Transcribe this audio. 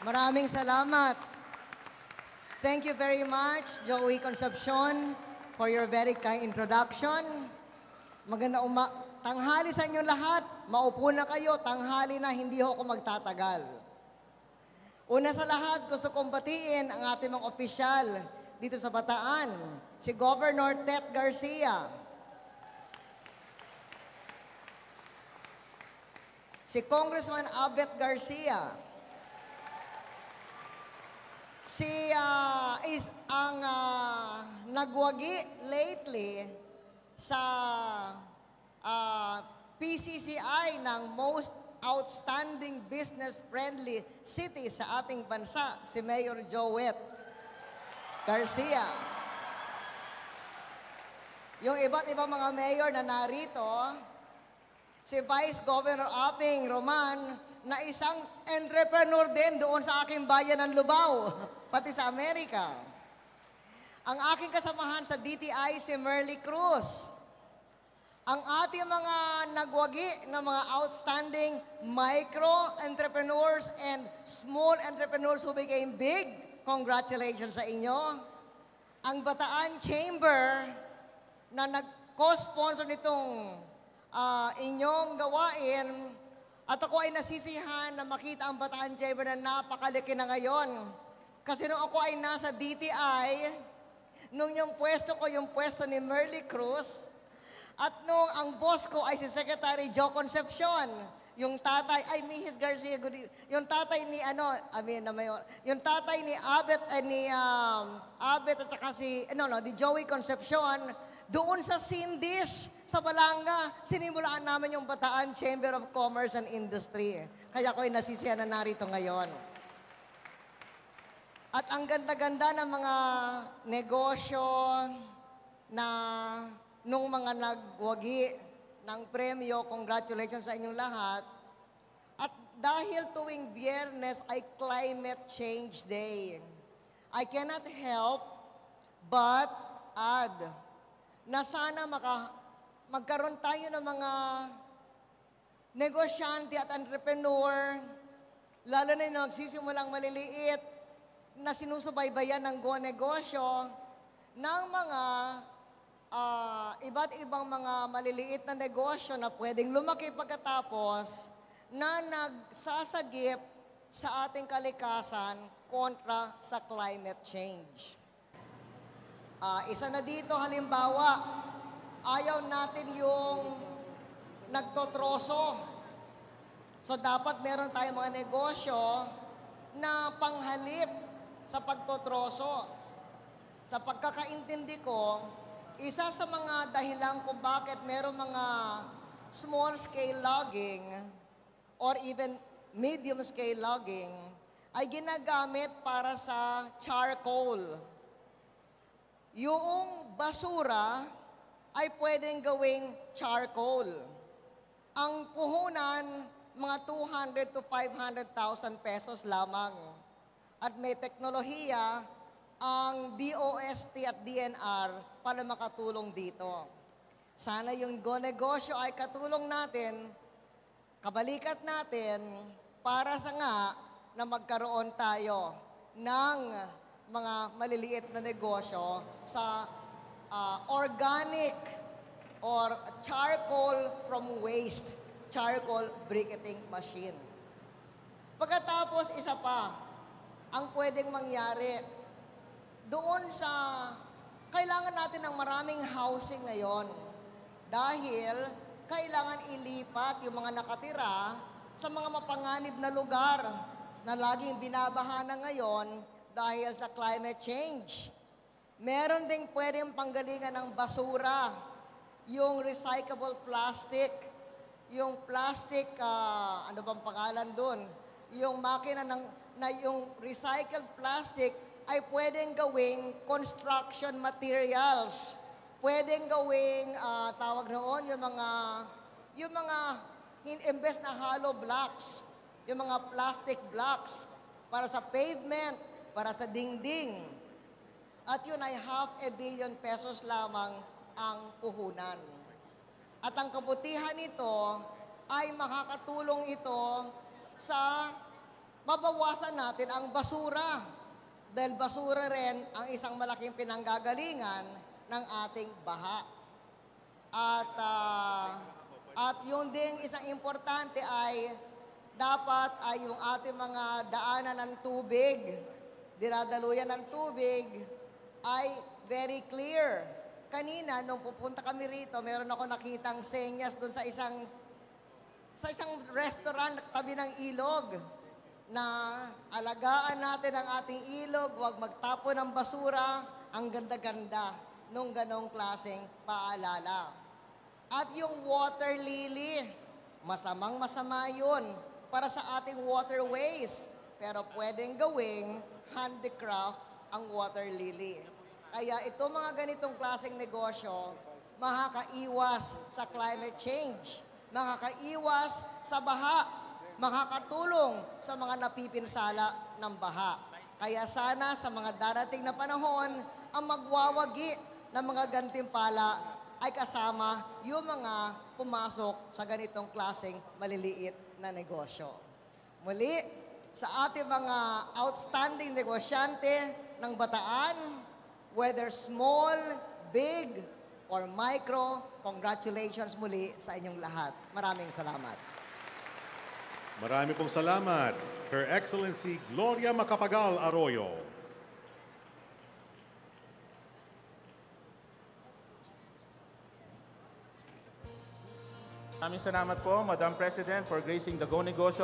Maraming salamat. Thank you very much, Joey Concepcion, for your very kind introduction. Maganda tanghali sa inyo lahat. Maupo na kayo, tanghali na, hindi ako magtatagal. Una sa lahat, gusto kong batiin ang ating mga opisyal dito sa Bataan, si Governor Tet Garcia, si Congressman Abet Garcia, is ang nagwagi lately sa PCCI ng Most Outstanding Business-Friendly City sa ating bansa, si Mayor Joet Garcia. Yung iba't ibang mga mayor na narito, si Vice Governor Aping Roman, na isang entrepreneur din doon sa aking bayan ng Lubao, pati sa Amerika. Ang aking kasamahan sa DTI, si Merly Cruz. Ang ating mga nagwagi ng mga outstanding micro-entrepreneurs and small entrepreneurs who became big, congratulations sa inyo. Ang Bataan Chamber na nag-co-sponsor nitong inyong gawain, at ako ay nasisiyahan na makita ang Bataan Chamber na napakalaki na ngayon. Kasi nung ako ay nasa DTI, nung yung pwesto ko, yung pwesto ni Merly Cruz, at nung ang boss ko ay si Secretary Joe Concepcion, yung tatay, ay Mrs. Garcia, yung tatay ni, yung tatay ni Abet, Abet at saka di Joey Concepcion, doon sa Sindis, sa Balanga, sinimulaan namin yung Bataan Chamber of Commerce and Industry. Kaya ko ay nasisiyan na narito ngayon. At ang ganda-ganda ng mga negosyo na nung mga nagwagi ng premyo, congratulations sa inyong lahat. At dahil tuwing Biyernes ay Climate Change Day, I cannot help but add na sana magkaroon tayo ng mga negosyante at entrepreneur, lalo na yung nagsisimulang maliliit, na sinusubaybayan ng go-negosyo, ng mga iba't ibang mga maliliit na negosyo na pwedeng lumaki pagkatapos na nagsasagip sa ating kalikasan kontra sa climate change. Isa na dito, halimbawa, ayaw natin yung nagtotroso. So dapat meron tayong mga negosyo na panghalip sa pagtotroso. Sa pagkakaintindi ko, isa sa mga dahilan kung bakit meron mga small-scale logging or even medium-scale logging ay ginagamit para sa charcoal. Yung basura ay pwedeng gawing charcoal. Ang puhunan, mga 200 to 500,000 pesos lamang. At may teknolohiya ang DOST at DNR para makatulong dito. Sana yung go-negosyo ay katulong natin, kabalikat natin, para sa nga na magkaroon tayo ng mga maliliit na negosyo sa organic or charcoal from waste, charcoal briquetting machine. Pagkatapos, isa pa, ang pwedeng mangyari, doon sa, kailangan natin ng maraming housing ngayon dahil kailangan ilipat yung mga nakatira sa mga mapanganib na lugar na laging binabaha na ngayon dahil sa climate change. Meron ding pwedeng panggalingan ng basura, yung recyclable plastic, yung plastic, ano bang pangalan doon? Yung makina yung recycled plastic ay pwedeng gawing construction materials. Pwedeng gawing, tawag noon, yung mga imbes na hollow blocks, yung mga plastic blocks para sa pavement, para sa dingding. At yun ay 500 million pesos lamang ang puhunan. At ang kabutihan nito ay makakatulong ito sa mabawasan natin ang basura. Dahil basura rin ang isang malaking pinanggagalingan ng ating baha. At yun ding isang importante ay dapat ay yung ating mga daanan ng tubig, dinadaluyan ng tubig, ay very clear. Kanina, nung pupunta kami rito, meron ako nakitang senyas doon sa isang restaurant tabi ng ilog na alagaan natin ang ating ilog, huwag magtapon ng basura, ang ganda-ganda nung ganong klaseng paalala. At yung water lily, masamang-masama yun para sa ating waterways. Pero pwedeng gawing handicraft ang water lily. Kaya ito mga ganitong klaseng negosyo, makakaiwas sa climate change, makakaiwas sa baha, makakatulong sa mga napipinsala ng baha. Kaya sana sa mga darating na panahon, ang magwawagi ng mga gantimpala ay kasama yung mga pumasok sa ganitong klaseng maliliit na negosyo. Muli, sa ating mga outstanding negosyante ng Bataan, whether small, big, or micro, congratulations muli sa inyong lahat. Maraming salamat. Marami pong salamat, Her Excellency Gloria Macapagal Arroyo. Maraming salamat po, Madam President, for gracing the Go Negosyo